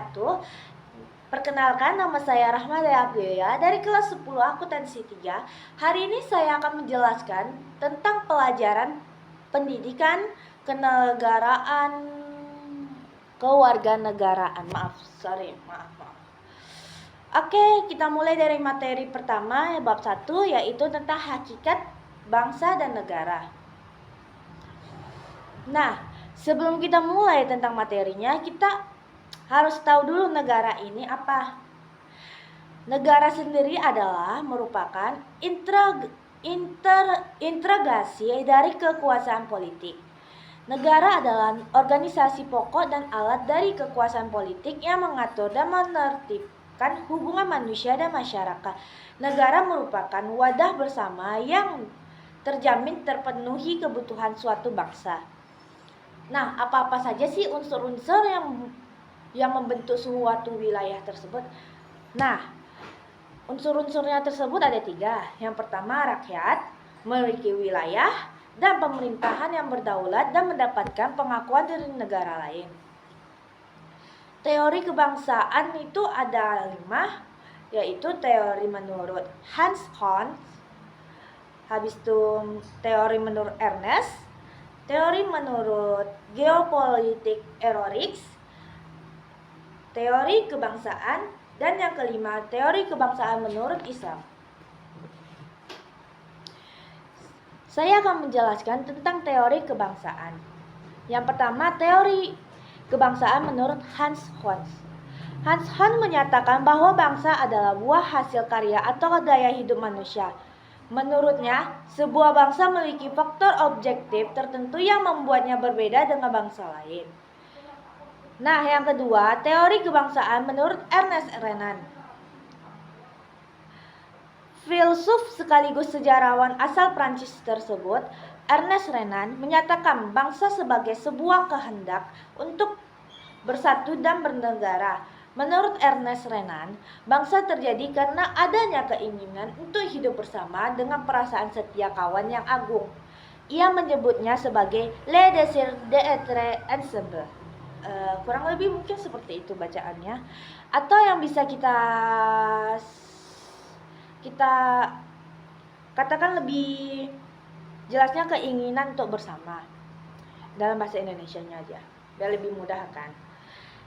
wabarakatuh. Perkenalkan, nama saya Rahmadaya Abdulya dari kelas 10 Akuntansi 3. Hari ini saya akan menjelaskan tentang pelajaran pendidikan kenegaraan kewarganegaraan. Maaf. Oke, kita mulai dari materi pertama, bab 1, yaitu tentang hakikat bangsa dan negara. Nah, sebelum kita mulai tentang materinya, kita harus tahu dulu negara ini apa. Negara sendiri adalah merupakan integrasi dari kekuasaan politik. Negara adalah organisasi pokok dan alat dari kekuasaan politik yang mengatur dan menertibkan hubungan manusia dan masyarakat. Negara merupakan wadah bersama yang terjamin terpenuhi kebutuhan suatu bangsa. Nah, apa-apa saja sih unsur-unsur yang membentuk suatu wilayah tersebut? Nah, unsur-unsurnya tersebut ada 3. Yang pertama, rakyat memiliki wilayah dan pemerintahan yang berdaulat dan mendapatkan pengakuan dari negara lain. Teori kebangsaan itu ada 5, yaitu teori menurut Hans Kohn, habis itu teori menurut Ernest, teori menurut geopolitik Eroix, teori kebangsaan, dan yang kelima, teori kebangsaan menurut Islam. Saya akan menjelaskan tentang teori kebangsaan. Yang pertama, teori kebangsaan menurut Hans Kohn. Hans Kohn menyatakan bahwa bangsa adalah buah hasil karya atau gaya hidup manusia. Menurutnya, sebuah bangsa memiliki faktor objektif tertentu yang membuatnya berbeda dengan bangsa lain. Nah, yang kedua, teori kebangsaan menurut Ernest Renan. Filsuf sekaligus sejarawan asal Prancis tersebut, Ernest Renan, menyatakan bangsa sebagai sebuah kehendak untuk bersatu dan bernegara. Menurut Ernest Renan, bangsa terjadi karena adanya keinginan untuk hidup bersama dengan perasaan setia kawan yang agung. Ia menyebutnya sebagai le désir d'être ensemble. Kurang lebih mungkin seperti itu bacaannya. Atau yang bisa kita katakan lebih jelasnya keinginan untuk bersama. Dalam bahasa Indonesianya aja, biar lebih mudah kan.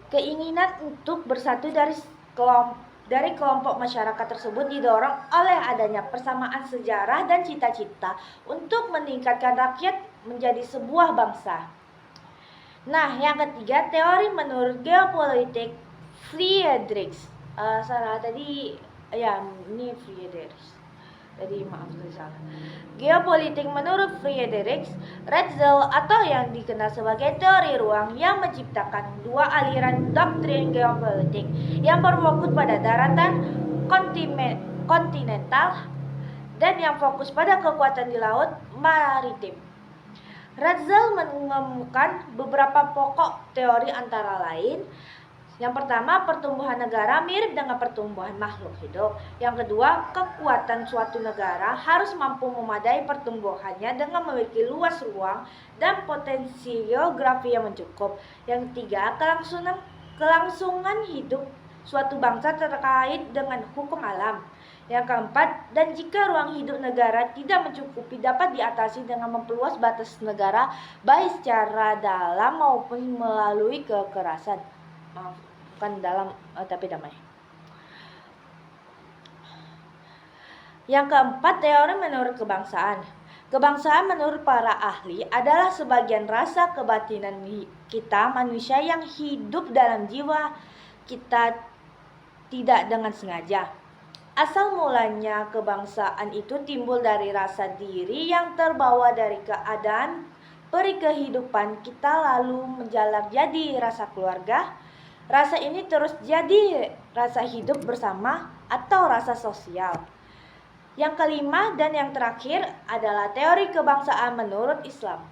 Keinginan untuk bersatu dari kelompok masyarakat tersebut didorong oleh adanya persamaan sejarah dan cita-cita untuk meningkatkan rakyat menjadi sebuah bangsa. Nah, yang ketiga, teori menurut geopolitik Friedrich. Ini Friedrich. Jadi maaf salah. Geopolitik menurut Friedrich Ratzel atau yang dikenal sebagai teori ruang yang menciptakan 2 aliran doktrin geopolitik yang berfokus pada daratan kontinental dan yang fokus pada kekuatan di laut maritim. Ratzel menemukan beberapa pokok teori antara lain. Yang pertama, pertumbuhan negara mirip dengan pertumbuhan makhluk hidup. Yang kedua, kekuatan suatu negara harus mampu memadai pertumbuhannya dengan memiliki luas ruang dan potensi geografi yang mencukup. Yang ketiga, kelangsungan hidup suatu bangsa terkait dengan hukum alam. Yang keempat, dan jika ruang hidup negara tidak mencukupi dapat diatasi dengan memperluas batas negara baik secara dalam maupun melalui kekerasan. Bukan dalam tapi damai. Yang keempat, teori menurut kebangsaan. Kebangsaan menurut para ahli adalah sebagian rasa kebatinan kita manusia yang hidup dalam jiwa kita tidak dengan sengaja. Asal mulanya kebangsaan itu timbul dari rasa diri yang terbawa dari keadaan peri kehidupan kita lalu menjalar jadi rasa keluarga. Rasa ini terus jadi rasa hidup bersama atau rasa sosial. Yang kelima dan yang terakhir adalah teori kebangsaan menurut Islam.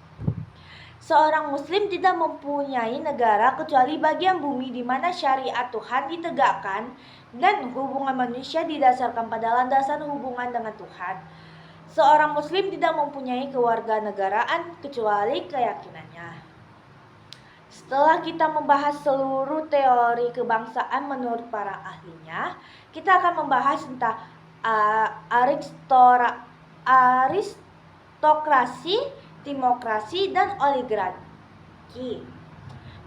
Seorang muslim tidak mempunyai negara kecuali bagian bumi di mana syariat Tuhan ditegakkan dan hubungan manusia didasarkan pada landasan hubungan dengan Tuhan. Seorang muslim tidak mempunyai kewarganegaraan kecuali keyakinannya. Setelah kita membahas seluruh teori kebangsaan menurut para ahlinya, kita akan membahas tentang aristokrasi, timokrasi, dan oligarki.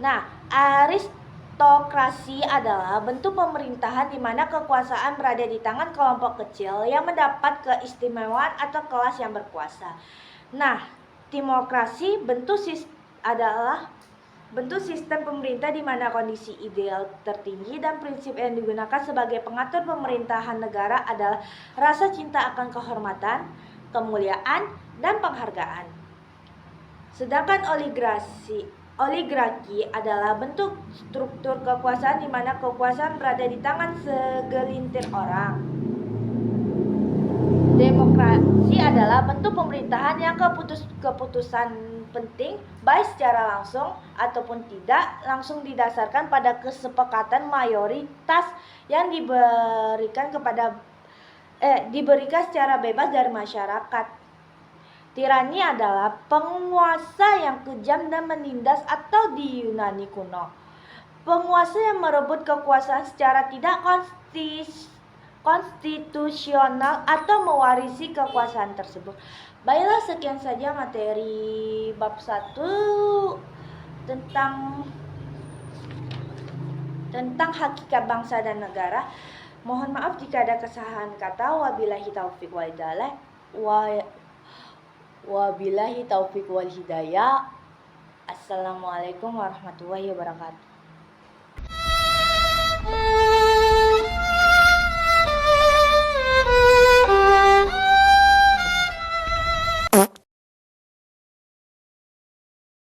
Nah, aristokrasi adalah bentuk pemerintahan di mana kekuasaan berada di tangan kelompok kecil yang mendapat keistimewaan atau kelas yang berkuasa. Nah, timokrasi adalah bentuk sistem pemerintah di mana kondisi ideal tertinggi dan prinsip yang digunakan sebagai pengatur pemerintahan negara adalah rasa cinta akan kehormatan, kemuliaan, dan penghargaan. Sedangkan oligarki adalah bentuk struktur kekuasaan di mana kekuasaan berada di tangan segelintir orang. Demokrasi adalah bentuk pemerintahan yang keputusan penting baik secara langsung ataupun tidak langsung didasarkan pada kesepakatan mayoritas yang diberikan secara bebas dari masyarakat. Tirani adalah penguasa yang kejam dan menindas, atau di Yunani kuno, penguasa yang merebut kekuasaan secara tidak konstitusional atau mewarisi kekuasaan tersebut. Baiklah, sekian saja materi bab 1 tentang hakikat bangsa dan negara. Mohon maaf jika ada kesalahan kata. Wabillahi taufiq wal hidayah. Assalamualaikum warahmatullahi wabarakatuh.